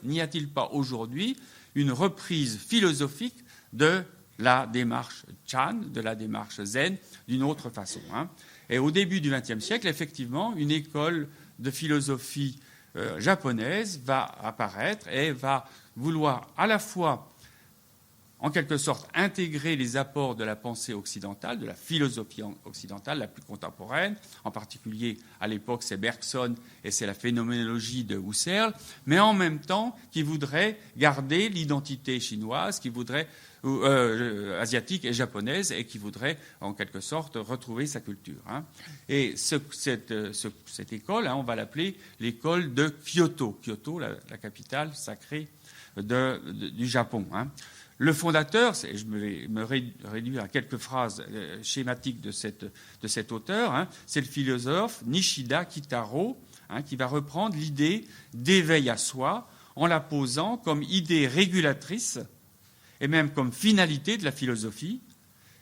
N'y a-t-il pas aujourd'hui une reprise philosophique de la démarche Chan, de la démarche zen, d'une autre façon, hein. Et au début du XXe siècle, effectivement, une école de philosophie japonaise va apparaître et va vouloir à la fois, en quelque sorte, intégrer les apports de la pensée occidentale, de la philosophie occidentale la plus contemporaine, en particulier à l'époque c'est Bergson et c'est la phénoménologie de Husserl, mais en même temps qui voudrait garder l'identité chinoise, qui voudrait asiatique et japonaise, et qui voudrait en quelque sorte retrouver sa culture, hein. Et cette école, hein, on va l'appeler l'école de Kyoto. Kyoto, la capitale sacrée du Japon, hein. Le fondateur, je vais me réduire à quelques phrases schématiques de cet auteur, hein, c'est le philosophe Nishida Kitaro, hein, qui va reprendre l'idée d'éveil à soi en la posant comme idée régulatrice et même comme finalité de la philosophie,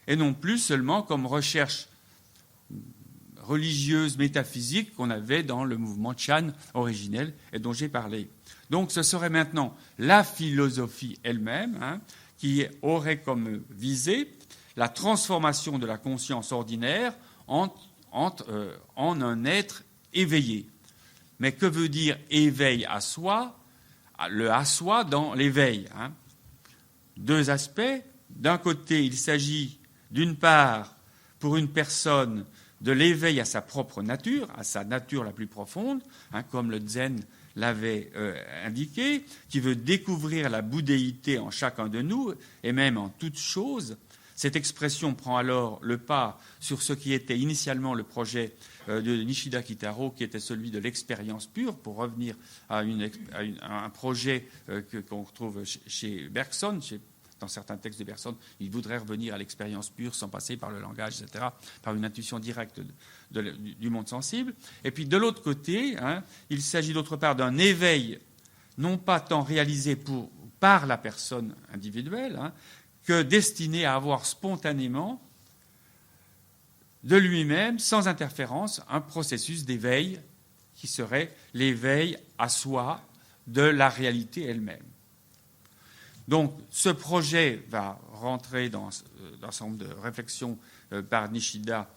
et non plus seulement comme recherche religieuse, métaphysique qu'on avait dans le mouvement Chan originel et dont j'ai parlé. Donc ce serait maintenant la philosophie elle-même, hein, qui aurait comme visée la transformation de la conscience ordinaire en un être éveillé. Mais que veut dire éveil à soi? Le à soi dans l'éveil, hein. Deux aspects. D'un côté, il s'agit d'une part, pour une personne, de l'éveil à sa propre nature, à sa nature la plus profonde, hein, comme le zen l'avait indiqué, qui veut découvrir la bouddhéité en chacun de nous, et même en toute chose. Cette expression prend alors le pas sur ce qui était initialement le projet de Nishida Kitaro, qui était celui de l'expérience pure, pour revenir à un projet qu'on retrouve chez Bergson, dans certains textes de Bergson, il voudrait revenir à l'expérience pure sans passer par le langage, etc., par une intuition directe du monde sensible. Et puis de l'autre côté, hein, il s'agit d'autre part d'un éveil, non pas tant réalisé par la personne individuelle, hein, que destiné à avoir spontanément, de lui-même, sans interférence, un processus d'éveil qui serait l'éveil à soi de la réalité elle-même. Donc, ce projet va rentrer dans un certain nombre de réflexions par Nishida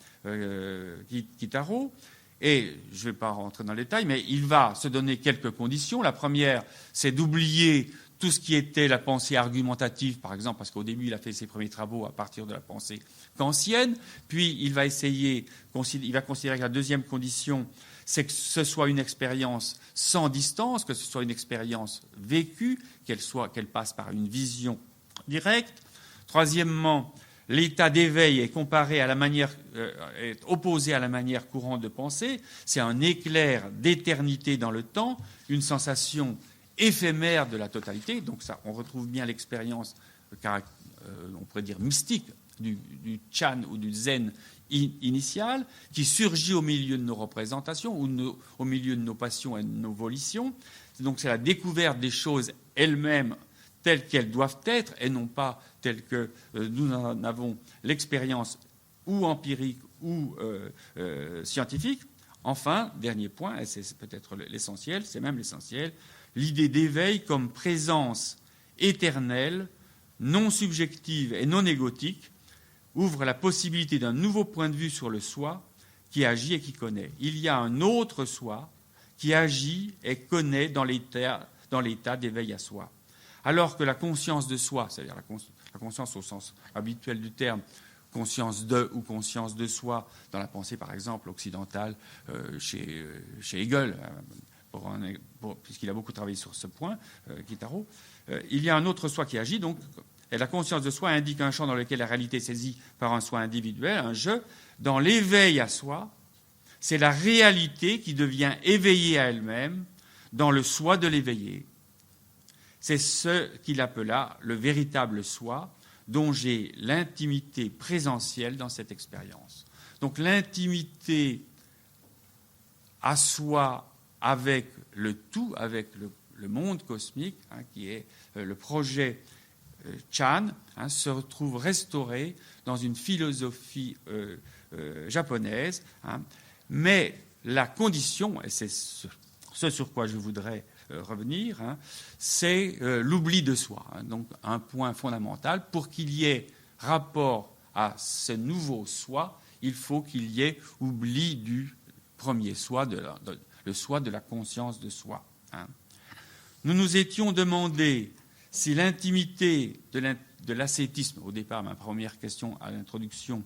Kitaro, et je ne vais pas rentrer dans le détail, mais il va se donner quelques conditions. La première, c'est d'oublier tout ce qui était la pensée argumentative, par exemple, parce qu'au début, il a fait ses premiers travaux à partir de la pensée kantienne, puis il va considérer que la deuxième condition, c'est que ce soit une expérience sans distance, que ce soit une expérience vécue, qu'elle passe par une vision directe. Troisièmement, l'état d'éveil est est opposé à la manière courante de penser. C'est un éclair d'éternité dans le temps, une sensation éphémère de la totalité. Donc ça, on retrouve bien l'expérience, on pourrait dire mystique, du Chan ou du Zen initial, qui surgit au milieu de nos représentations ou au milieu de nos passions et de nos volitions. Donc c'est la découverte des choses elles-mêmes telles qu'elles doivent être et non pas telles que nous en avons l'expérience ou empirique ou scientifique. Enfin, dernier point, et c'est peut-être l'essentiel, c'est même l'essentiel, l'idée d'éveil comme présence éternelle, non subjective et non égotique, ouvre la possibilité d'un nouveau point de vue sur le soi qui agit et qui connaît. Il y a un autre soi qui agit et connaît dans l'état d'éveil à soi. Alors que la conscience de soi, c'est-à-dire la conscience au sens habituel du terme, conscience de ou conscience de soi, dans la pensée par exemple occidentale chez Hegel, puisqu'il a beaucoup travaillé sur ce point, Kitaro, il y a un autre soi qui agit, donc. Et la conscience de soi indique un champ dans lequel la réalité est saisie par un soi individuel, un je. Dans l'éveil à soi, c'est la réalité qui devient éveillée à elle-même dans le soi de l'éveillé. C'est ce qu'il appela le véritable soi, dont j'ai l'intimité présentielle dans cette expérience. Donc l'intimité à soi avec le tout, avec le monde cosmique, hein, qui est le projet Chan, hein, se retrouve restauré dans une philosophie japonaise, hein, mais la condition, et c'est ce sur quoi je voudrais revenir, hein, c'est l'oubli de soi. Hein, donc un point fondamental, pour qu'il y ait rapport à ce nouveau soi, il faut qu'il y ait oubli du premier soi, le soi de la conscience de soi. Hein. Nous nous étions demandé si l'intimité de l'ascétisme, au départ, ma première question à l'introduction,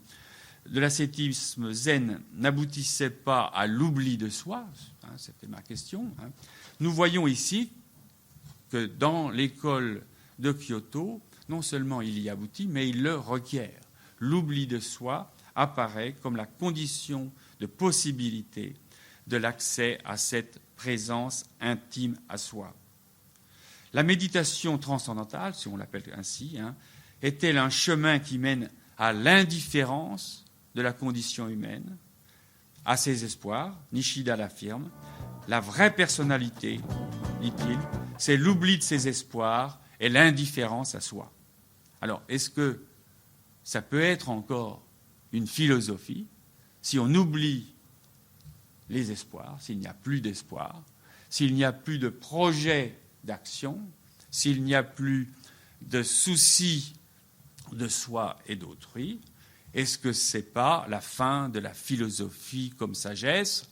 de l'ascétisme zen n'aboutissait pas à l'oubli de soi, hein, c'était ma question. Hein. Nous voyons ici que dans l'école de Kyoto, non seulement il y aboutit, mais il le requiert. L'oubli de soi apparaît comme la condition de possibilité de l'accès à cette présence intime à soi. La méditation transcendantale, si on l'appelle ainsi, hein, est-elle un chemin qui mène à l'indifférence de la condition humaine, à ses espoirs? Nishida l'affirme. La vraie personnalité, dit-il, c'est l'oubli de ses espoirs et l'indifférence à soi. Alors, est-ce que ça peut être encore une philosophie si on oublie les espoirs, s'il n'y a plus d'espoir, s'il n'y a plus de projet d'action, s'il n'y a plus de souci de soi et d'autrui? Est-ce que ce n'est pas la fin de la philosophie comme sagesse?